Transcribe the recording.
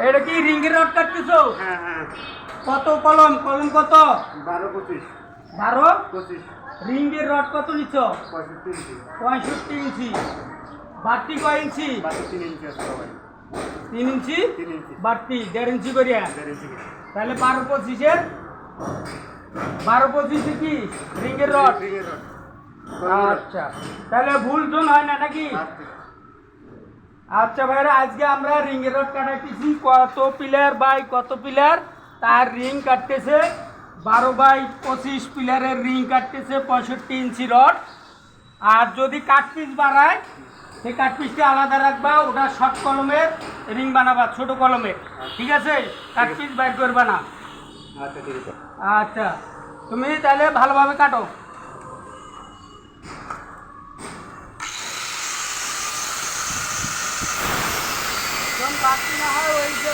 এটা কি রিঙ্গের রড কাটতেছো? হ্যাঁ হ্যাঁ। কত কলম কত? 12-25। 12-25। রিঙ্গের রড কত নিচ্ছ? 65 ইঞ্চি। 65 ইঞ্চি। বাড়তি কয় ইঞ্চি? 3 ইঞ্চি আছে ভাই। 3 ইঞ্চি? 3 ইঞ্চি। বাড়তি 1.5 ইঞ্চি করিয়া। 1.5 ইঞ্চি। তাহলে 12-25-এর 12-25 কি রিঙ্গের রড? রিঙ্গের রড। আচ্ছা, তাহলে ভুল টুল হয় না নাকি? আচ্ছা ভাইরা, আজকে আমরা রিঙ্গের রড কাটাইতেছি। কত পিলার বাই কত পিলার তার রিং কাটতেছে। 12/25 পিলারের রিং কাটতেছে 65 ইঞ্চি রড। আর যদি কাটপিস বাড়ায় সেই কাটপিসটা আলাদা রাখবা, ওটা শর্ট কলমের রিং বানাবা, ছোট কলমের। ঠিক আছে, কাটপিস বাইর করবা না। আচ্ছা ঠিক আছে। আচ্ছা, তুমি তাহলে ভালোভাবে কাটো। যখন বাড়তি না হয় ওই যে